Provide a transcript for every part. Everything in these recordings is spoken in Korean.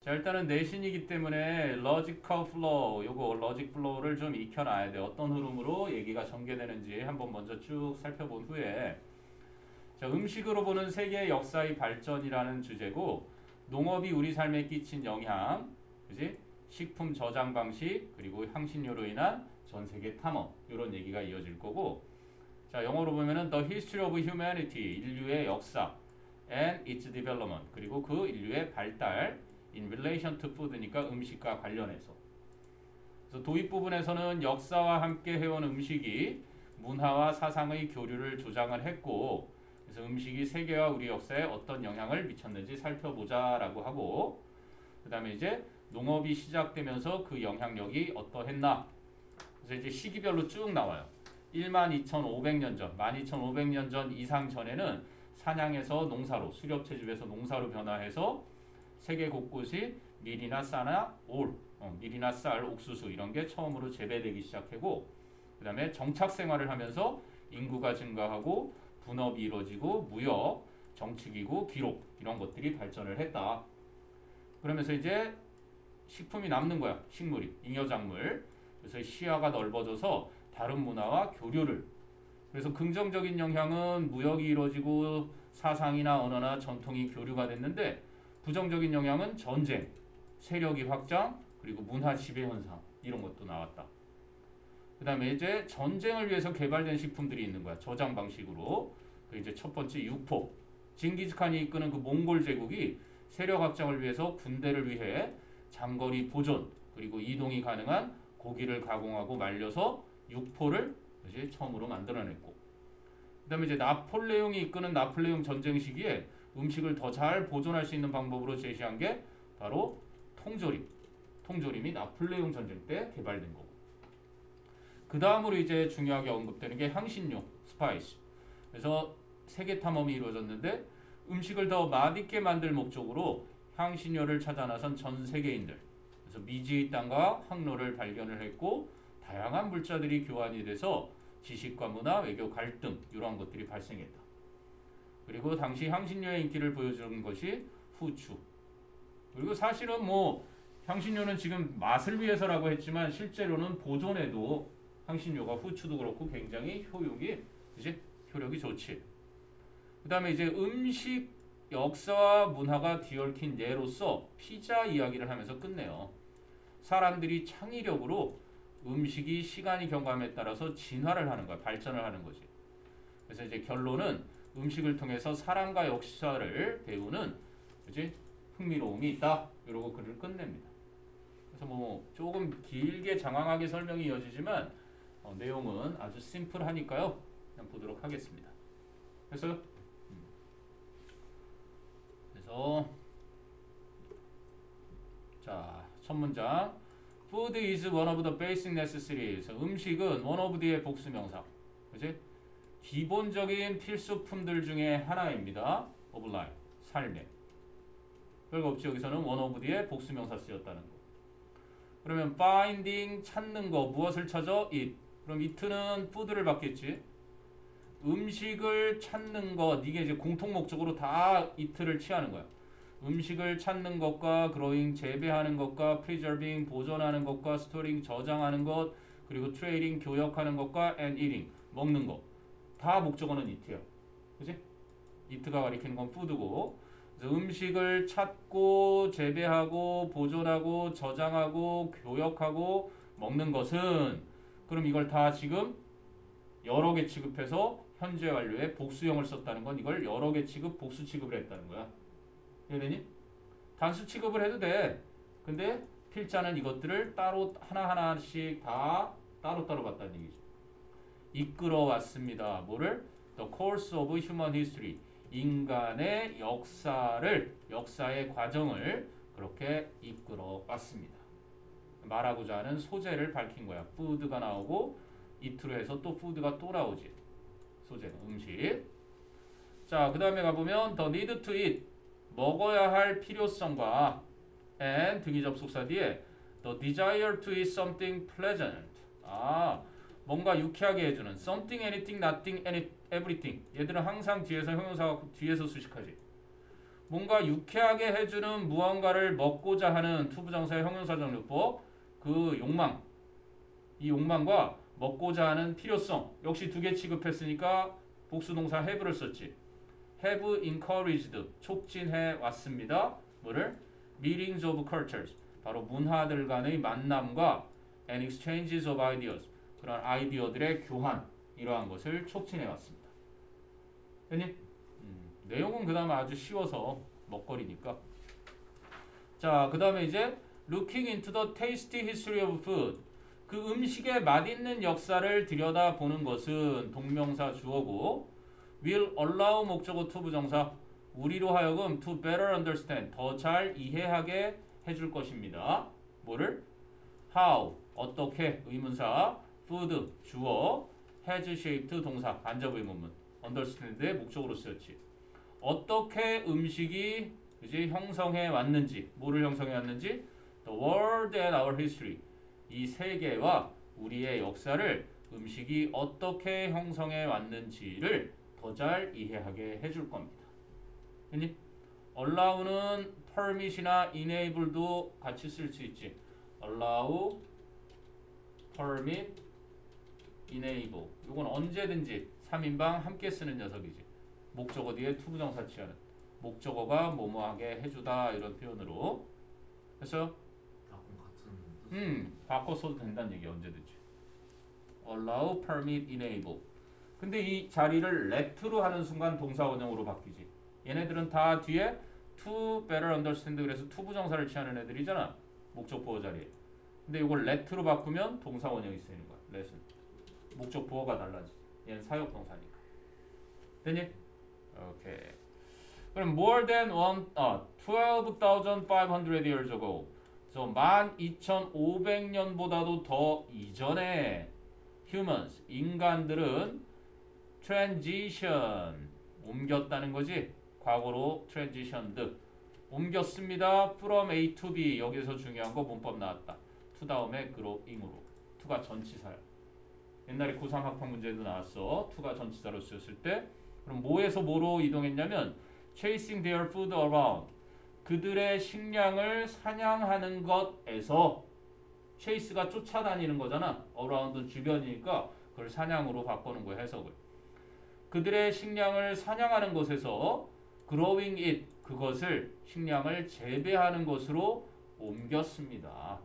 자, 일단은 내신이기 때문에 logical flow, 요거 logic flow를 좀 익혀놔야 돼. 어떤 흐름으로 얘기가 전개되는지 한번 먼저 쭉 살펴본 후에, 자, 음식으로 보는 세계의 역사의 발전이라는 주제고, 농업이 우리 삶에 끼친 영향, 그지? 식품 저장 방식, 그리고 향신료로 인한 전 세계 탐험, 이런 얘기가 이어질 거고, 자, 영어로 보면은 The History of Humanity, 인류의 역사, and its development, 그리고 그 인류의 발달, in relation to food니까 음식과 관련해서. 그래서 도입 부분에서는 역사와 함께 해온 음식이 문화와 사상의 교류를 조장을 했고, 그래서 음식이 세계와 우리 역사에 어떤 영향을 미쳤는지 살펴보자라고 하고, 그 다음에 이제 농업이 시작되면서 그 영향력이 어떠했나. 그래서 이제 시기별로 쭉 나와요. 12,500년 전, 12,500년 전 이상 전에는 사냥에서 농사로, 수렵채집에서 농사로 변화해서 세계 곳곳이 밀이나 밀이나 쌀, 옥수수 이런 게 처음으로 재배되기 시작하고, 그 다음에 정착 생활을 하면서 인구가 증가하고 분업이 이루어지고 무역, 정치기구, 기록 이런 것들이 발전을 했다. 그러면서 이제 식품이 남는 거야. 식물이, 잉여작물. 그래서 시야가 넓어져서 다른 문화와 교류를. 그래서 긍정적인 영향은 무역이 이루어지고 사상이나 언어나 전통이 교류가 됐는데, 부정적인 영향은 전쟁, 세력이 확장, 그리고 문화 지배 현상 이런 것도 나왔다. 그 다음에 이제 전쟁을 위해서 개발된 식품들이 있는 거야. 저장 방식으로. 그 이제 첫 번째 육포. 징기스칸이 이끄는 그 몽골 제국이 세력 확장을 위해서 군대를 위해 장거리 보존, 그리고 이동이 가능한 고기를 가공하고 말려서 육포를 이제 처음으로 만들어냈고, 그 다음에 이제 나폴레옹이 이끄는 나폴레옹 전쟁 시기에 음식을 더 잘 보존할 수 있는 방법으로 제시한 게 바로 통조림. 통조림이 나폴레옹 전쟁 때 개발된 거고. 그 다음으로 이제 중요하게 언급되는 게 향신료, 스파이스. 그래서 세계 탐험이 이루어졌는데, 음식을 더 맛있게 만들 목적으로 향신료를 찾아 나선 전 세계인들. 그래서 미지의 땅과 항로를 발견을 했고, 다양한 물자들이 교환이 돼서 지식과 문화, 외교 갈등 이러한 것들이 발생했다. 그리고 당시 향신료의 인기를 보여주는 것이 후추. 그리고 사실은 뭐 향신료는 지금 맛을 위해서라고 했지만 실제로는 보존에도 향신료가 후추도 그렇고 굉장히 효력이 좋지. 그 다음에 이제 음식 역사와 문화가 뒤얽힌 예로서 피자 이야기를 하면서 끝내요. 사람들이 창의력으로 음식이 시간이 경과함에 따라서 진화를 하는 거야. 발전을 하는 거지. 그래서 이제 결론은 음식을 통해서 사람과 역사를 배우는 그치? 흥미로움이 있다. 이러고 글을 끝냅니다. 그래서 뭐 조금 길게 장황하게 설명이 이어지지만 내용은 아주 심플하니까요. 그냥 보도록 하겠습니다. 그래서 자, 첫 문장. Food is one of the basic necessities. 음식은 one of the의 복수명사. 그치? 기본적인 필수품들 중에 하나입니다. of life. 삶에. 별거 없지. 여기서는 one of the의 복수명사 쓰였다는 거. 그러면 finding, 찾는 거. 무엇을 찾아? it. 그럼 it는 food를 받겠지. 음식을 찾는 것. 이게 이제 공통 목적으로 다 it를 취하는 거야. 음식을 찾는 것과 growing, 재배하는 것과 preserving, 보존하는 것과 storing, 저장하는 것, 그리고 trading, 교역하는 것과 and eating, 먹는 것. 다 목적어는 it야. 그치? it가 가리키는 건 food고, 그래서 음식을 찾고, 재배하고, 보존하고, 저장하고, 교역하고, 먹는 것은, 그럼 이걸 다 지금 여러 개 취급해서 현재 완료에 복수형을 썼다는 건 이걸 여러 개 취급, 복수 취급을 했다는 거야. 이해되니? 단수 취급을 해도 돼. 근데 필자는 이것들을 따로 하나하나씩 다 따로따로 봤다는 얘기죠. 이끌어왔습니다. 뭐를? The course of human history. 인간의 역사의 과정을 그렇게 이끌어왔습니다. 말하고자 하는 소재를 밝힌 거야. food가 나오고 it로 해서 또 food가 또 나오지. 소재는 음식. 자, 그 다음에 가보면 the need to eat. 먹어야 할 필요성과 and 등위 접속사 뒤에 the desire to eat something pleasant. 뭔가 유쾌하게 해주는 something, anything, nothing, everything. 얘들은 항상 뒤에서 형용사가 뒤에서 수식하지. 뭔가 유쾌하게 해주는 무언가를 먹고자 하는 투부정사의 형용사정류법 그 욕망 이 욕망과 먹고자 하는 필요성 역시 두 개 취급했으니까 복수동사 have를 썼지. have encouraged 촉진해 왔습니다. 뭐를? meetings of cultures 바로 문화들 간의 만남과 and exchanges of ideas 그런 아이디어들의 교환 이러한 것을 촉진해 왔습니다. 됐니? 내용은 그 다음에 아주 쉬워서 먹거리니까. 자, 그 다음에 이제 looking into the tasty history of food 그 음식의 맛있는 역사를 들여다보는 것은 동명사 주어고 will allow 목적어 to 부정사 우리로 하여금 to better understand 더 잘 이해하게 해줄 것입니다. 뭐를? how 어떻게 의문사 food 주어 has shaped 동사 간접 의문문 understand의 목적으로 쓰였지. 어떻게 음식이 이제 형성해 왔는지 뭐를 형성해 왔는지 the world and our history 이 세계와 우리의 역사를 음식이 어떻게 형성해 왔는지를 더 잘 이해하게 해줄 겁니다. 됐니? allow는 permit이나 enable도 같이 쓸 수 있지. allow, permit, enable 이건 언제든지 3인방 함께 쓰는 녀석이지. 목적어 뒤에 투부정사 취하는 목적어가 뭐뭐하게 해주다 이런 표현으로 그래서 바꿔 써도 된다는 얘기야 언제든지. allow, permit, enable 근데 이 자리를 let로 하는 순간 동사 원형으로 바뀌지. 얘네들은 다 뒤에 to better understand 그래서 투부정사를 취하는 애들이잖아. 목적 보어 자리에. 근데 이걸 let로 바꾸면 동사 원형이 쓰이는 거야. let은. 목적 보어가 달라지. 얘는 사역 동사니까. 됐니? 오케이. 그럼 more than 12,500 years ago. 그래서 12,500년보다도 더 이전에 humans 인간들은 transition 옮겼다는 거지. 과거로 transitioned 옮겼습니다. from A to B 여기서 중요한 거 문법 나왔다. to 다음에 growing으로. to가 전치사야. 옛날에 고3 학평 문제도 나왔어. to가 전치사로 쓰였을 때 그럼 뭐에서 뭐로 이동했냐면 chasing their food around 그들의 식량을 사냥하는 것에서 chase가 쫓아다니는 거잖아. around은 주변이니까 그걸 사냥으로 바꾸는 거야 해석을. 그들의 식량을 사냥하는 것에서 growing it 그것을 식량을 재배하는 것으로 옮겼습니다.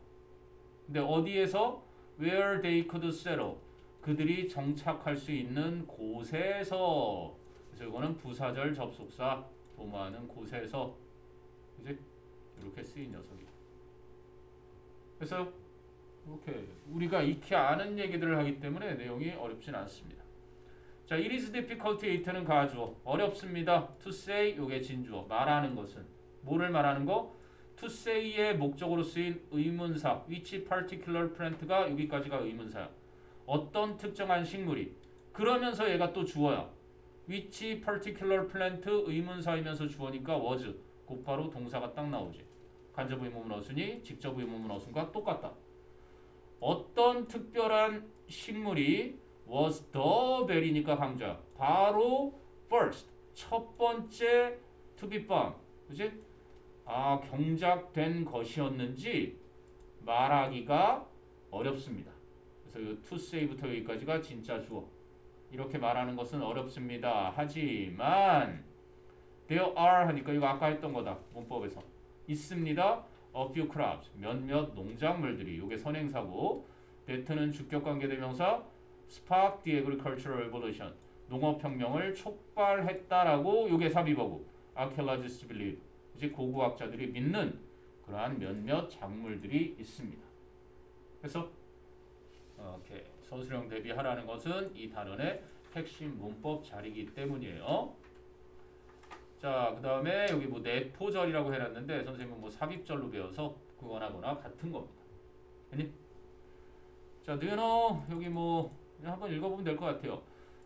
근데 어디에서 where they could settle 그들이 정착할 수 있는 곳에서 그래서 이거는 부사절 접속사 도모하는 곳에서 그지? 이렇게 쓰인 녀석이. 그래서 이렇게 우리가 익히 아는 얘기들을 하기 때문에 내용이 어렵진 않습니다. 자, it is difficult it는 가주어 어렵습니다. to say 요게 진주어 말하는 것은 뭐를 말하는 거? to say의 목적으로 쓰인 의문사 which particular plant가 여기까지가 의문사야. 어떤 특정한 식물이 그러면서 얘가 또 주어야. which particular plant 의문사이면서 주어니까 was 곧바로 동사가 딱 나오지. 간접 의문문 어순이 직접 의문문 어순과 똑같다. 어떤 특별한 식물이 was the very니까 강조야. 바로 first 첫 번째 to be found. 그치? 경작된 것이었는지 말하기가 어렵습니다. 그래서 이 to say부터 여기까지가 진짜 주어. 이렇게 말하는 것은 어렵습니다. 하지만 there are 하니까 이거 아까 했던 거다. 문법에서. 있습니다. a few crops. 몇몇 농작물들이. 이게 선행사고 that는 주격관계대명사 spark the agricultural revolution. 농업혁명을 촉발했다라고 이게 삽입어고 archaeologists believe. 이제 고고학자들이 믿는 그러한 몇몇 작물들이 있습니다. 그래서 오케이. 서술형 대비하라는 것은 이 단원의 핵심 문법 자리이기 때문이에요. 자, 그 다음에 여기 뭐 내포절이라고 해놨는데 선생님은 뭐 삽입절로 배워서 그거나 같은 겁니다. 아니? 자, do you know? 여기 뭐 한번 읽어보면 될 것 같아요.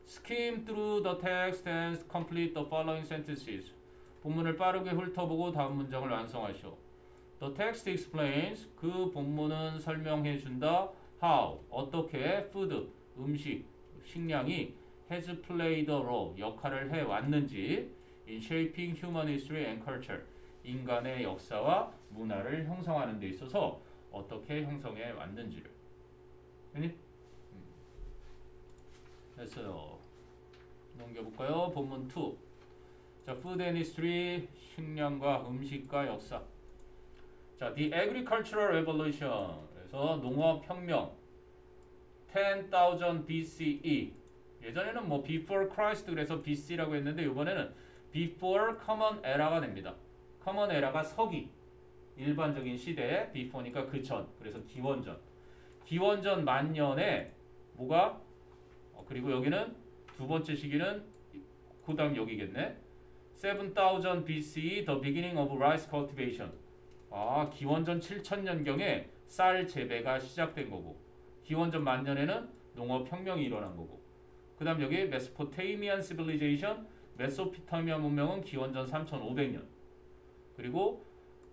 Skim through the text and complete the following sentences. 본문을 빠르게 훑어보고 다음 문장을 완성하시오. The text explains. 그 본문은 설명해준다. How. 어떻게 food. 음식. 식량이 has played a role. 역할을 해왔는지 in shaping human history and culture. 인간의 역사와 문화를 형성하는 데 있어서 어떻게 형성해 왔는지를. 됐니? 됐어요. 넘겨볼까요? 본문 2. 자, food and history, 식량과 음식과 역사. 자, the agricultural revolution. 그래서 농업혁명. 10,000 BCE. 예전에는 뭐 before Christ 그래서 BC라고 했는데 이번에는 before common era가 됩니다. common era가 서기. 일반적인 시대. before니까 그 전. 그래서 기원전. 기원전 만년에 뭐가? 그리고 여기는 두 번째 시기는 그 다음 여기겠네. 7,000 BCE, the beginning of rice cultivation. 아, 기원전 7,000년경에 쌀 재배가 시작된 거고, 기원전 만년에는 농업혁명이 일어난 거고, 그 다음 여기 메소포테미안 시빌리제이션, 메소포타미아 문명은 기원전 3,500년. 그리고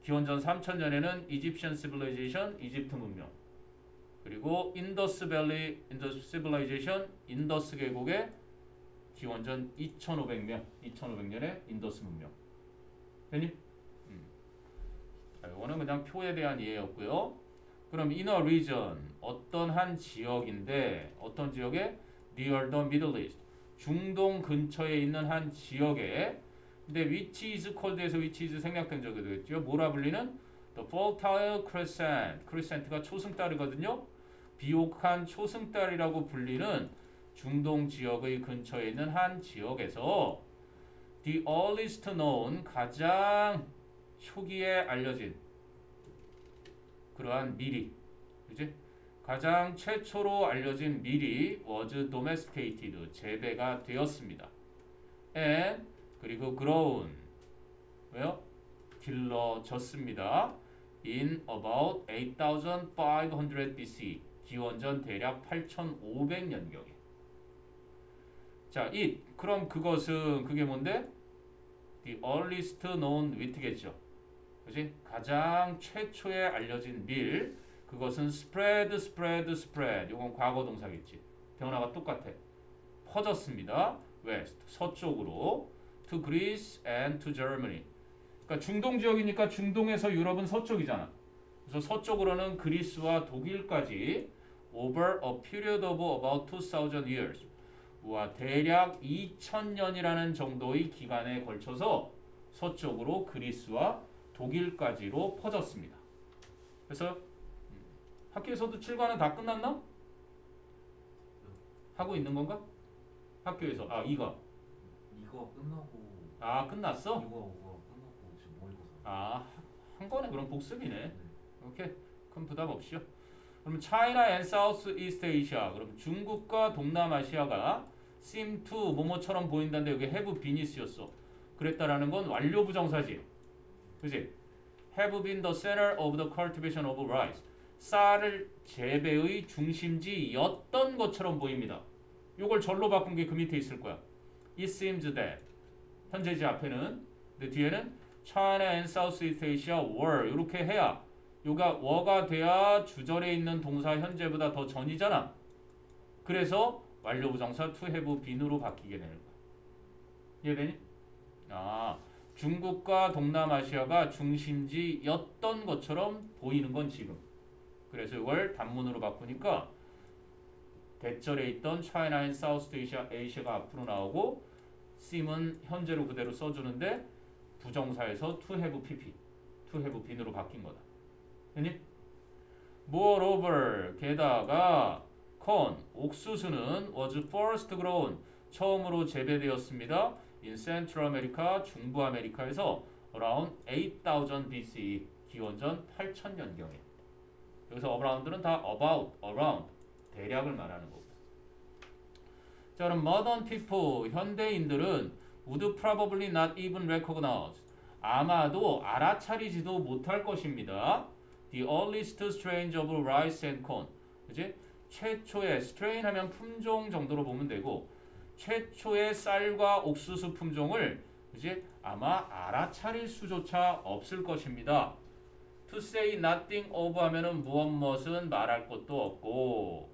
기원전 3,000년에는 이집션 시빌리제이션, 이집트 문명. 그리고 인더스 밸리 시빌리제이션, 인더스 계곡의 기원전 2,500년에 인더스 문명. 됐니? 자, 이거는 그냥 표에 대한 이해였고요. 그럼 inner region, 어떤 한 지역인데, 어떤 지역에? near the Middle East, 중동 근처에 있는 한 지역에, 근데 which is called에서 which is 생략된 적이 되겠죠. 뭐라 불리는? the fertile crescent, crescent가 초승달이거든요. 비옥한 초승달이라고 불리는 중동 지역의 근처에 있는 한 지역에서 the earliest known, 가장 초기에 알려진 그러한 밀이, 그지? 가장 최초로 알려진 밀이 was domesticated, 재배가 되었습니다. and 그리고 grown, 왜요? 길러졌습니다. in about 8,500 BC, 기원전 대략 8,500년경에. 자, 그럼 그것은 그게 뭔데? The earliest known wheat겠죠. 그지? 가장 최초에 알려진 밀, 그것은 spread. 이건 과거 동사겠지. 변화가 똑같아. 퍼졌습니다. west, 서쪽으로. to Greece and to Germany. 그러니까 중동 지역이니까 중동에서 유럽은 서쪽이잖아. 그래서 서쪽으로는 그리스와 독일까지 over a period of about 2,000 years. 와, 대략 2,000년이라는 정도의 기간에 걸쳐서 서쪽으로 그리스와 독일까지로 퍼졌습니다. 그래서 학교에서도 7과는 다 끝났나? 하고 있는 건가? 학교에서. 이거 끝나고. 끝났어? 이거 끝나고 지금 모의고사. 한 거네. 그럼 복습이네. 네. 오케이. 그럼 부담 없이요. 그럼 China and South East Asia. 그럼 중국과 동남아시아가 seem to 뭐뭐처럼 보인다는데 여기 have been이었어. 그랬다라는 건 완료 부정사지. 그지? have been the center of the cultivation of rice. 쌀을 재배의 중심지였던 것처럼 보입니다. 요걸 절로 바꾼 게 그 밑에 있을 거야. It seems that. 현재지 앞에는. 근데 뒤에는 China and Southeast Asia were. 이렇게 해야 요가 워가 돼야 주절에 있는 동사 현재보다 더 전이잖아. 그래서 완료 부정사 to have been으로 바뀌게 되는 거야. 이해되니? 중국과 동남아시아가 중심지였던 것처럼 보이는 건 지금. 그래서 이걸 단문으로 바꾸니까 대절에 있던 China and South Asia가 앞으로 나오고 seem은 현재로 그대로 써주는데 부정사에서 to have pp, to have been으로 바뀐 거다. 됐니? Moreover, 게다가 corn, 옥수수는 was first grown, 처음으로 재배되었습니다. in Central America, 중부 아메리카에서 around 8,000 BCE, 기원전 8,000년경에. 여기서 around는 다 about, around, 대략을 말하는 거고. 자, 그럼 modern people, 현대인들은 would probably not even recognize, 아마도 알아차리지도 못할 것입니다. The earliest strains of rice and corn. 그치? 최초의 strain 하면 품종 정도로 보면 되고 최초의 쌀과 옥수수 품종을 그치? 아마 알아차릴 수조차 없을 것입니다. To say nothing of 하면은 무엇은 말할 것도 없고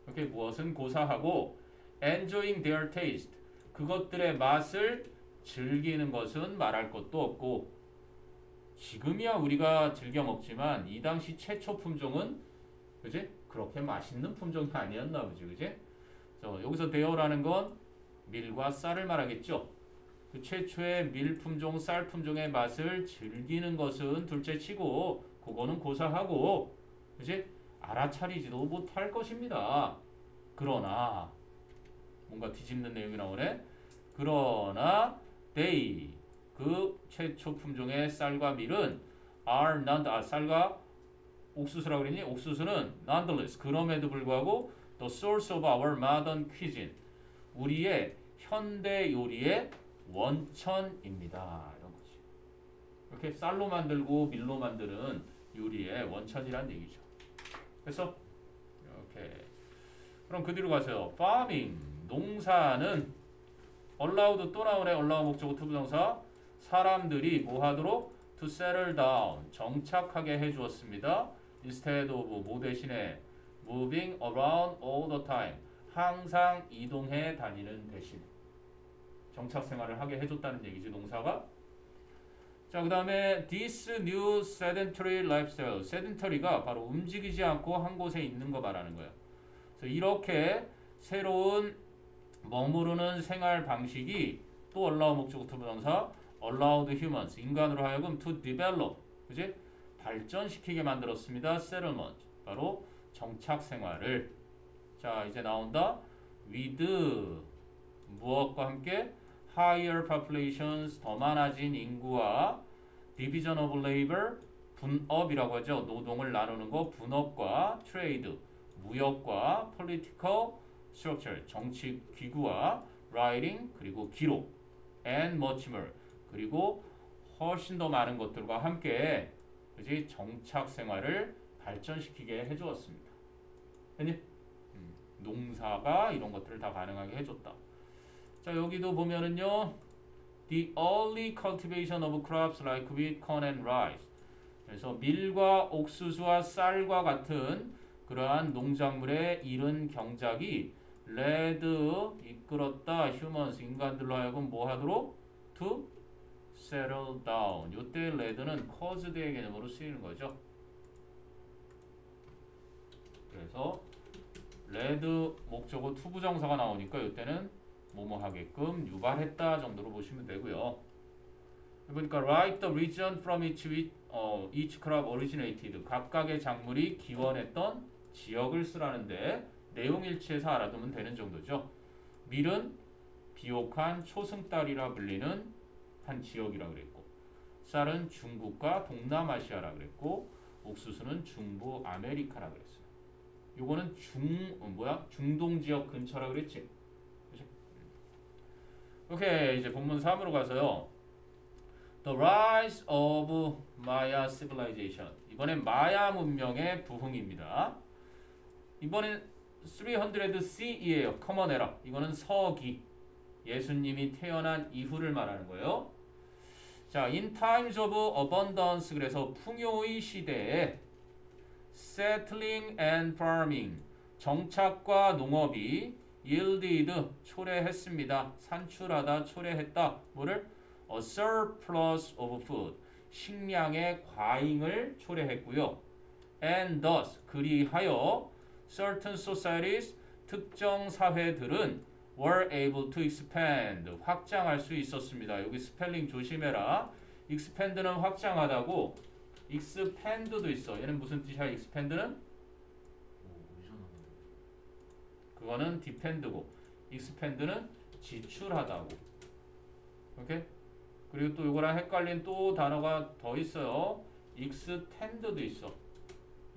이렇게 무엇은 고사하고 enjoying their taste, 그것들의 맛을 즐기는 것은 말할 것도 없고 지금이야 우리가 즐겨 먹지만 이 당시 최초 품종은 그지? 그렇게 맛있는 품종이 아니었나 보지, 그지? 여기서 대어라는 건 밀과 쌀을 말하겠죠. 그 최초의 밀 품종, 쌀 품종의 맛을 즐기는 것은 둘째치고 그거는 고사하고, 그지? 알아차리지도 못할 것입니다. 그러나 뭔가 뒤집는 내용이 나오네. 그러나 they 그 최초 품종의 쌀과 밀은 are not 쌀과 옥수수라고 그랬니? 옥수수는 nonetheless 그럼에도 불구하고 the source of our modern cuisine 우리의 현대 요리의 원천입니다. 이런 거지. 이렇게 쌀로 만들고 밀로 만드는 요리의 원천이란 얘기죠. 됐어? 이렇게. 그럼 그 뒤로 가세요. farming 농사는 allowed 또 나오네. allow 목적어 투부정사 사람들이 뭐 하도록 to settle down 정착하게 해주었습니다. instead of 뭐 대신에 moving around all the time 항상 이동해 다니는 대신 정착 생활을 하게 해줬다는 얘기지 농사가. 자, 그 다음에 this new sedentary lifestyle sedentary가 바로 움직이지 않고 한 곳에 있는 거 말하는 거예요. 그래서 이렇게 새로운 머무르는 생활 방식이 또 allow 목적어 투부정사 allowed humans 인간으로 하여금 to develop 그지? 발전시키게 만들었습니다. settlement 바로 정착 생활을. 자, 이제 나온다. with 무엇과 함께 higher populations 더 많아진 인구와 division of labor 분업이라고 하죠. 노동을 나누는 거 분업과 trade 무역과 political structure 정치 기구와 writing 그리고 기록 and much more 그리고 훨씬 더 많은 것들과 함께 그지 정착 생활을 발전시키게 해주었습니다. 됐니? 농사가 이런 것들을 다 가능하게 해줬다. 자, 여기도 보면은요. The early cultivation of crops like wheat, corn and rice. 그래서 밀과 옥수수와 쌀과 같은 그러한 농작물의 이른 경작이 led 이끌었다. humans 인간들로 하여금 뭐 하도록 to settle down. 이때 led는 caused의 개념으로 쓰이는 거죠. 그래서 led 목적어 투부정사가 나오니까 이때는 뭐뭐 하게끔 유발했다 정도로 보시면 되고요. 보니까 write the region from each crop originated. 각각의 작물이 기원했던 지역을 쓰라는데 내용일치해서 알아두면 되는 정도죠. 밀은 비옥한 초승달이라 불리는 한 지역이라 그랬고, 쌀은 중국과 동남아시아라 그랬고, 옥수수는 중부 아메리카라 그랬어요. 요거는 중동 지역 근처라 그랬지. 그치? 오케이, 이제 본문 3으로 가서요. The rise of Maya civilization. 이번엔 마야 문명의 부흥입니다. 이번엔 300CE예요. 커먼 에라. 이거는 서기. 예수님이 태어난 이후를 말하는 거예요. 자, in times of abundance 그래서 풍요의 시대에 settling and farming 정착과 농업이 yielded 초래했습니다. 산출하다 초래했다. 뭐를? A surplus of food 식량의 과잉을 초래했고요. And thus 그리하여 certain societies 특정 사회들은 were able to expand 확장할 수 있었습니다. 여기 스펠링 조심해라. expand는 확장하다고 expand도 있어. 얘는 무슨 뜻이야? expand는? 그거는 depend고 expand는 지출하다고. 오케이? 그리고 또 이거랑 헷갈린 또 단어가 더 있어요. extend도 있어.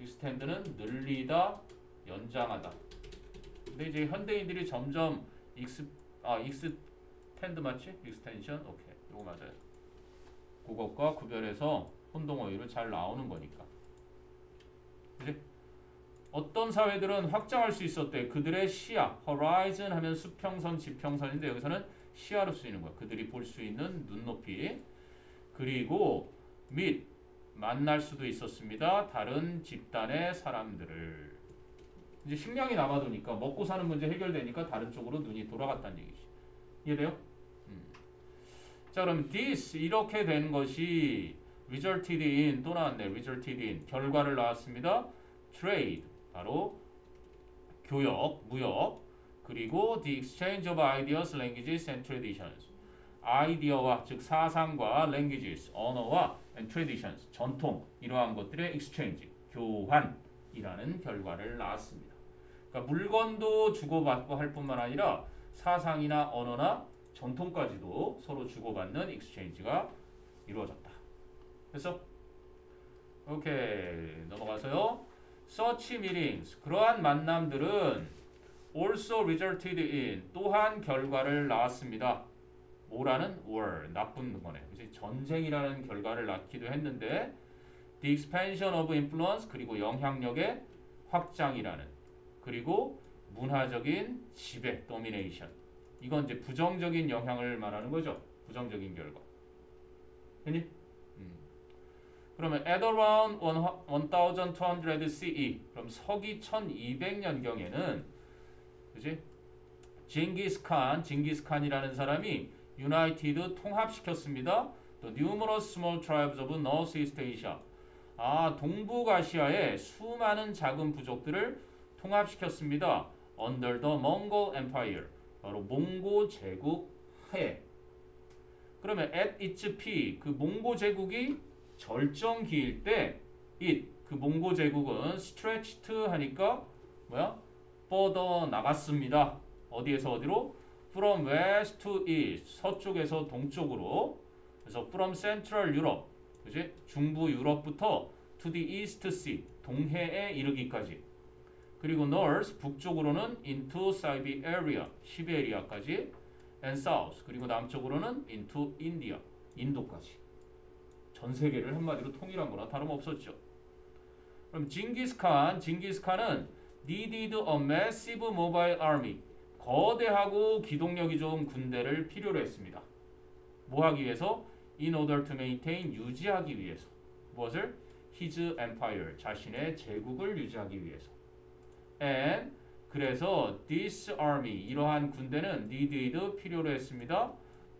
extend는 늘리다, 연장하다. 근데 이제 현대인들이 점점 extend 맞지? extension? 오케이. 이거 맞아요. 그것과 구별해서 혼동어휘로 잘 나오는 거니까. 그치? 어떤 사회들은 확장할 수 있었대. 그들의 시야. horizon 하면 수평선, 지평선인데 여기서는 시야로 쓰이는 거야. 그들이 볼 수 있는 눈높이. 그리고 및 만날 수도 있었습니다. 다른 집단의 사람들을. 이제 식량이 남아도니까 먹고 사는 문제 해결되니까 다른 쪽으로 눈이 돌아갔다는 얘기지. 이해돼요? 자, 그럼 this 이렇게 된 것이 resulted in 또 나왔네. resulted in 결과를 낳았습니다. trade 바로 교역, 무역 그리고 the exchange of ideas, languages and traditions 아이디어와 즉 사상과 languages, 언어와 and traditions 전통 이러한 것들의 exchange 교환이라는 결과를 낳았습니다. 그러니까 물건도 주고받고 할 뿐만 아니라 사상이나 언어나 전통까지도 서로 주고받는 exchange가 이루어졌다. 됐어? 오케이 넘어가서요. Such meetings 그러한 만남들은 also resulted in 또한 결과를 낳았습니다. 뭐라는 war 나쁜 거네. 이제 전쟁이라는 결과를 낳기도 했는데 the expansion of influence 그리고 영향력의 확장이라는 그리고 문화적인 지배 domination 이건 이제 부정적인 영향을 말하는 거죠. 부정적인 결과. 됐니? 그러면 at around 1200 CE 그럼 서기 1200년경에는 그지? 징기스칸이라는 사람이 유나이티드 통합시켰습니다. 또 numerous small tribes of Northeast Asia. 동북아시아의 수많은 작은 부족들을 통합시켰습니다. Under the Mongol Empire. 바로 몽고 제국 하에. 그러면 at its peak 그 몽고 제국이 절정기일 때 그 몽고 제국은 stretched 하니까 뭐야? 뻗어 나갔습니다. 어디에서 어디로? From west to east 서쪽에서 동쪽으로. 그래서 from central Europe 그지? 중부 유럽부터 to the east sea 동해에 이르기까지. 그리고 north 북쪽으로는 into Siberia 시베리아까지 and south 그리고 남쪽으로는 into India 인도까지. 전 세계를 한마디로 통일한 거나 다름없었죠. 그럼 징기스칸은 needed a massive mobile army 거대하고 기동력이 좋은 군대를 필요로 했습니다. 뭐 하기 위해서? In order to maintain 유지하기 위해서. 무엇을? His empire 자신의 제국을 유지하기 위해서. And 그래서 this army 이러한 군대는 needed 필요로 했습니다.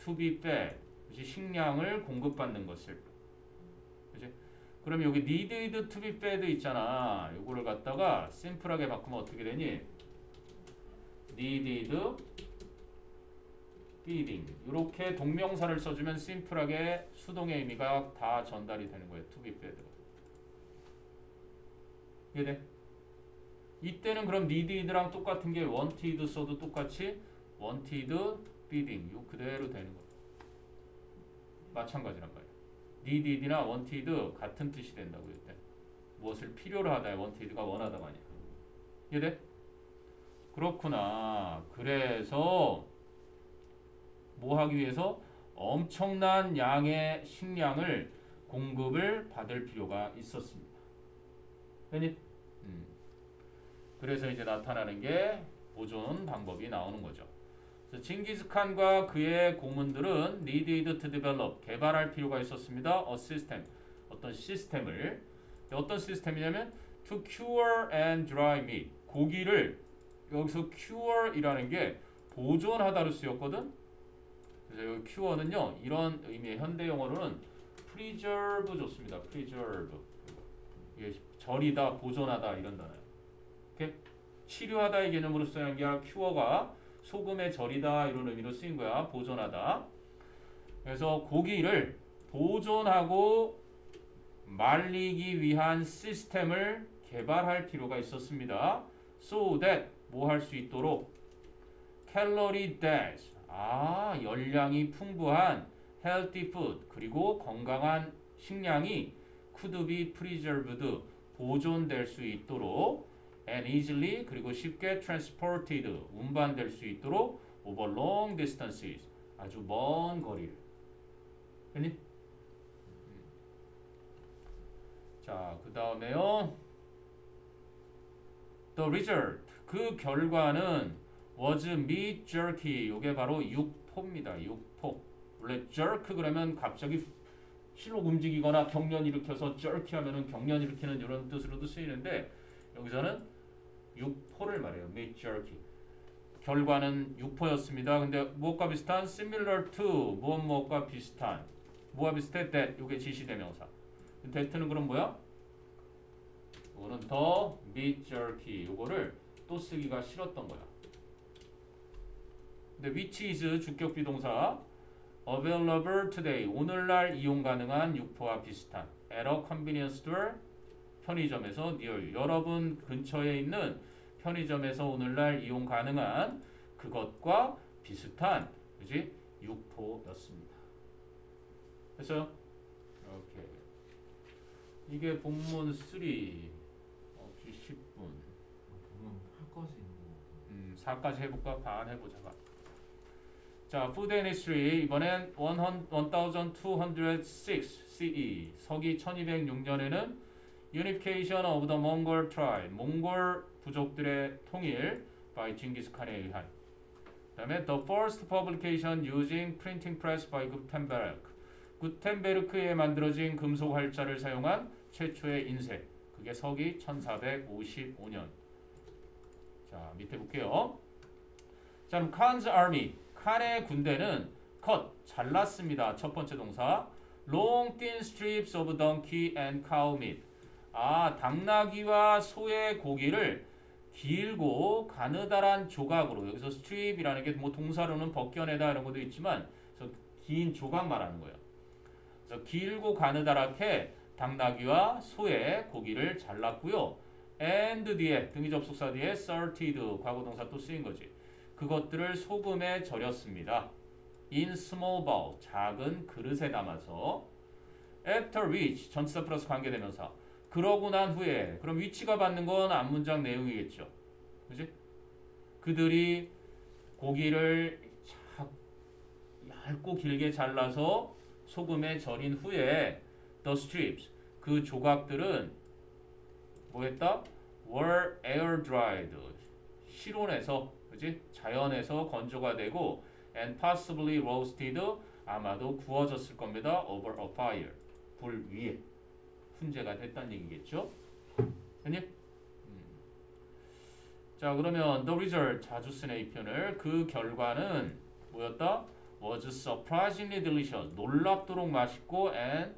To be fed 식량을 공급받는 것을. 그치? 그럼 여기 needed to be fed 있잖아. 요거를 갖다가 심플하게 바꾸면 어떻게 되니? needed feeding 이렇게 동명사를 써주면 심플하게 수동의 의미가 다 전달이 되는 거예요. to be fed. 이해돼? 이때는 그럼 needed랑 똑같은 게 wanted 써도 똑같이 wanted feeding 요 그대로 되는 거예요. 마찬가지란 말이에요. needed나 wanted 같은 뜻이 된다고 이때. 무엇을 필요로 하다 wanted가 원하다가 아니야. 이해돼? 그렇구나. 그래서 뭐 하기 위해서 엄청난 양의 식량을 공급을 받을 필요가 있었습니다. 됐니? 그래서 이제 나타나는 게 보존 방법이 나오는 거죠. 그래서 징기스칸과 그의 고문들은 needed to develop 개발할 필요가 있었습니다. a system 어떤 시스템을 어떤 시스템이냐면 to cure and dry meat 고기를 여기서 cure이라는 게 보존하다로 쓰였거든. 그래서 여기 cure는요 이런 의미의 현대 영어로는 preserve 좋습니다. preserve 이게 절이다, 보존하다 이런 단어예요. 오케이? 치료하다의 개념으로 쓰는 게 아니라 cure가 소금의 절이다 이런 의미로 쓰인 거야. 보존하다. 그래서 고기를 보존하고 말리기 위한 시스템을 개발할 필요가 있었습니다. So that 뭐 할 수 있도록 calorie dense 열량이 풍부한 healthy food 그리고 건강한 식량이 could be preserved 보존될 수 있도록 and easily 그리고 쉽게 transported 운반될 수 있도록 over long distances 아주 먼 거리를. 됐니? 자, 그 다음에요. The result 그 결과는 was meat jerky 요게 바로 육포입니다. 육포. 원래 jerk 그러면 갑자기 실로 움직이거나 경련 일으켜서 jerky 하면은 경련 일으키는 이런 뜻으로도 쓰이는데 여기서는 육포를 말해요. meat jerky. 결과는 6%였습니다. 근데 무엇과 비슷한? similar to 무엇과 비슷한. 뭐와 비슷해? that. 이게 지시대명사. that는 그럼 뭐야? 이거는 더 meat jerky. 이거를 또 쓰기가 싫었던 거야. 근데 which is 주격 비동사. available today. 오늘날 이용 가능한 육포와 비슷한. at a convenience store. 편의점에서 near you. 여러분 근처에 있는 편의점에서 오늘날 이용 가능한 그것과 비슷한, 그지? 육포였습니다. 됐어요? 오케이. 이게 본문 3. 없이 10분. 보면 할 것이 있는 거. 4까지 해볼까? 반 해보자. 자, Food and History. 이번엔 1206 CE. 서기 1206년에는 Unification of the Mongol Tribe. 몽골 부족들의 통일 by 징기스칸에 의한. 그다음에 The first publication using printing press by Gutenberg. 구텐베르크에 만들어진 금속 활자를 사용한 최초의 인쇄. 그게 서기 1455년. 자, 밑에 볼게요. 자, 그럼 칸's army. 칸의 군대는 cut, 잘랐습니다. 첫 번째 동사. long thin strips of donkey and cow meat. 당나귀와 소의 고기를 길고 가느다란 조각으로. 여기서 strip이라는 게 뭐 동사로는 벗겨내다 이런 것도 있지만 긴 조각 말하는 거예요. 그래서 길고 가느다랗게 당나귀와 소의 고기를 잘랐고요. and 뒤에 등위 접속사 뒤에 salted 과거 동사 또 쓰인 거지. 그것들을 소금에 절였습니다. in small bowl 작은 그릇에 담아서. after which 전치사 플러스 관계대명사. 그러고 난 후에. 그럼 위치가 받는 건 앞문장 내용이겠죠. 그지? 그들이 고기를 얇고 길게 잘라서 소금에 절인 후에 the strips 그 조각들은 뭐했다? were air dried 실온에서, 그지? 자연에서 건조가 되고 and possibly roasted 아마도 구워졌을 겁니다. over a fire 불 위에 훈제가 됐다는 얘기겠죠. 됐니? 자, 그러면 the result 자주 쓰는 이 표현을 그 결과는 뭐였다? was surprisingly delicious 놀랍도록 맛있고 and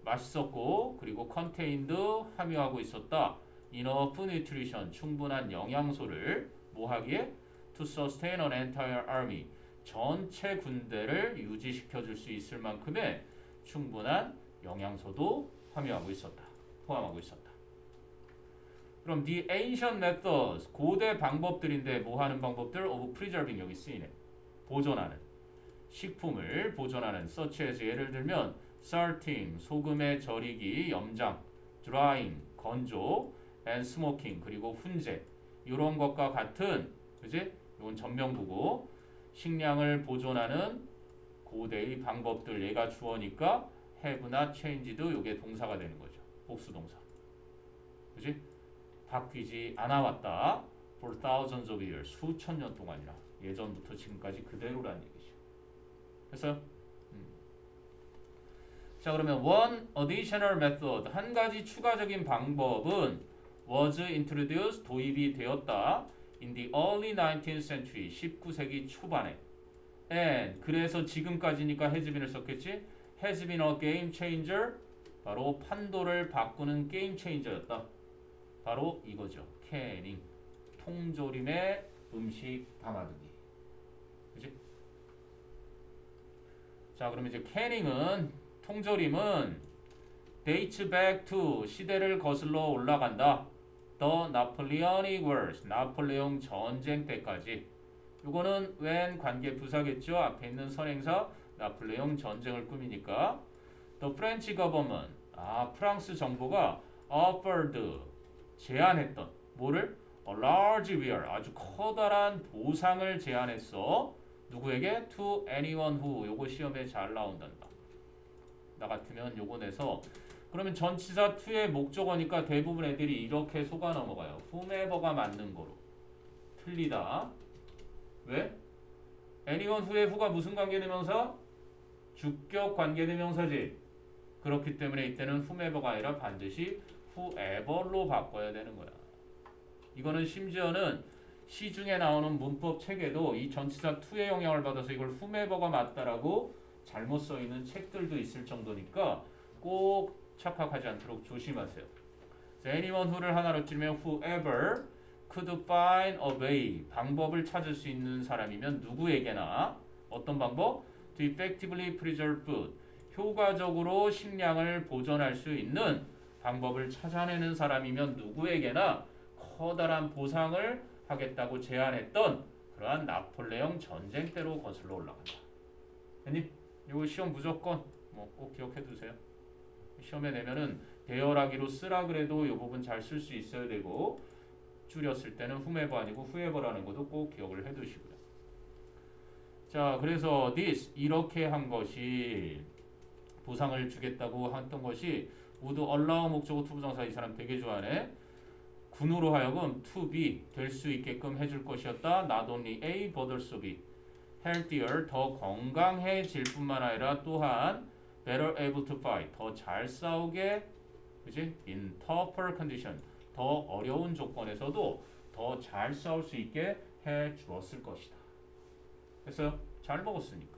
맛있었고 그리고 contained 함유하고 있었다. enough nutrition 충분한 영양소를 뭐 하기에? to sustain an entire army 전체 군대를 유지시켜 줄 수 있을 만큼의 충분한 영양소도 함유하고 있었다. 포함하고 있었다. 그럼 the ancient methods 고대 방법들인데 뭐 하는 방법들? of preserving 여기 쓰이네. 보존하는. 식품을 보존하는 such as 예를 들면 salting 소금에 절이기, 염장, drying 건조, and smoking 그리고 훈제 이런 것과 같은, 그지? 이건 전명부고 식량을 보존하는 고대의 방법들 얘가 주어니까 have나 changed 이게 동사가 되는 거죠. 복수 동사. 그지? 바뀌지 않아 왔다. for thousands of years 수천 년 동안이나 예전부터 지금까지 그대로라는 얘기죠. 됐어요? 자, 그러면 one additional method 한 가지 추가적인 방법은 was introduced 도입이 되었다. in the early 19th century 19세기 초반에 and 그래서 지금까지니까 has been을 썼겠지. has been a game changer 바로 판도를 바꾸는 게임 체인저였다. 바로 이거죠. 캐닝 통조림에 음식 담아두기. 그치? 자, 그럼 이제 캐닝은 통조림은 dates back to 시대를 거슬러 올라간다. The Napoleonic Wars 나폴레옹 전쟁 때까지. 이거는 when 관계 부사겠죠. 앞에 있는 선행사 나폴레옹 전쟁을 꾸미니까. The French government 프랑스 정부가 offered 제안했던 뭐를? A large reward 아주 커다란 보상을 제안했어. 누구에게? To anyone who 요거 시험에 잘 나온단다. 나 같으면 요거 내서 그러면 전치사 to의 목적어니까 대부분 애들이 이렇게 속아 넘어가요. whomever가 맞는 거로. 틀리다. 왜? anyone who의 who가 무슨 관계대명사? 주격 관계대명사지. 그렇기 때문에 이때는 whomever가 아니라 반드시 whoever로 바꿔야 되는 거야. 이거는 심지어는 시중에 나오는 문법 책에도 이 전치사 to의 영향을 받아서 이걸 whomever가 맞다라고 잘못 써 있는 책들도 있을 정도니까 꼭 착각하지 않도록 조심하세요. anyone who를 하나로 줄이면 whoever could find a way 방법을 찾을 수 있는 사람이면 누구에게나 어떤 방법? to effectively preserve food 효과적으로 식량을 보존할 수 있는 방법을 찾아내는 사람이면 누구에게나 커다란 보상을 하겠다고 제안했던 그러한 나폴레옹 전쟁 때로 거슬러 올라간다. 아니, 이거 시험 무조건 꼭 기억해 두세요. 시험에 내면은 대열하기로 쓰라 그래도 이 부분 잘 쓸 수 있어야 되고 줄였을 때는 whomever 아니고 whoever라는 것도 꼭 기억을 해 두시고요. 자, 그래서 this 이렇게 한 것이 보상을 주겠다고 했던 것이 would allow 목적어 투부정사 이 사람 되게 좋아하네. 군으로 하여금 to be 될 수 있게끔 해줄 것이었다. Not only A but also B healthier 더 건강해질 뿐만 아니라 또한 better able to fight 더 잘 싸우게 그지? in tougher condition 더 어려운 조건에서도 더 잘 싸울 수 있게 해 주었을 것이다. 그래서 잘 먹었으니까.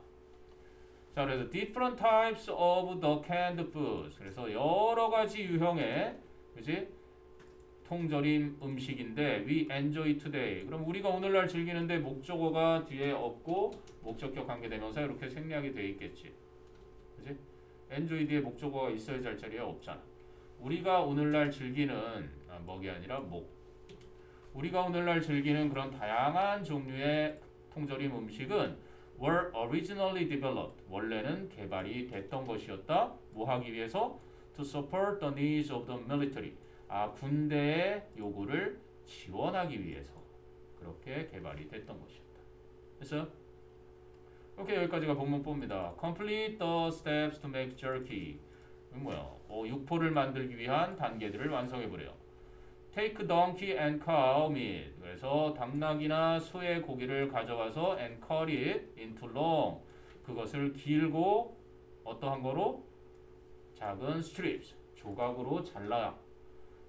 자, 그래서 different types of the canned foods. 그래서 여러 가지 유형의 그지? 통조림 음식인데 we enjoy today. 그럼 우리가 오늘날 즐기는데 목적어가 뒤에 없고 목적격 관계대명사 이렇게 생략이 돼 있겠지. 그지? enjoy 뒤에 목적어가 있어야지 할 자리에 없잖아. 우리가 오늘날 즐기는 먹이 아니라 목. 우리가 오늘날 즐기는 그런 다양한 종류의 통조림 음식은 were originally developed. 원래는 개발이 됐던 것이었다. 뭐 하기 위해서? To support the needs of the military. 군대의 요구를 지원하기 위해서 그렇게 개발이 됐던 것이었다. 그래서 오케이, 여기까지가 본문법입니다. Complete the steps to make jerky. 뭐야? 육포를 만들기 위한 단계들을 완성해보래요. Take donkey and cow meat. 그래서 당나귀나 소의 고기를 가져와서 and cut it into long. 그것을 길고 어떠한 거로? 작은 strips. 조각으로 잘라.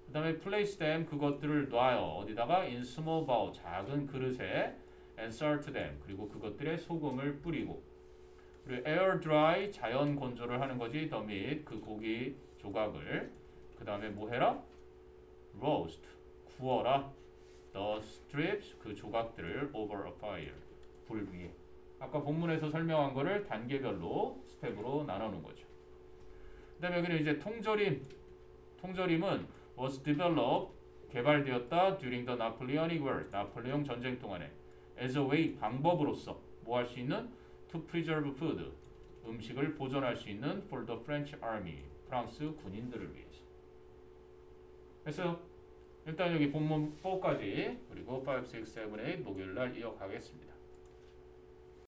그 다음에 place them. 그것들을 놔요. 어디다가? in small bowl. 작은 그릇에 and salt them. 그리고 그것들에 소금을 뿌리고. 그리고 air dry. 자연 건조를 하는 거지. the meat. 그 고기 조각을. 그 다음에 뭐 해라? roast. 구워라. the strips. 그 조각들을 over a fire. 불 위에. 아까 본문에서 설명한 거를 단계별로 스텝으로 나눠놓은 거죠. 그 다음에 여기는 이제 통조림은 was developed. 개발되었다. during the Napoleonic Wars. 나폴레옹 전쟁 동안에. as a way. 방법으로서. 뭐 할 수 있는? to preserve food. 음식을 보존할 수 있는 for the French army. 프랑스 군인들을 위해서. 그래서 일단 여기 본문 4까지 그리고 5, 6, 7, 8 목요일날 이어가겠습니다.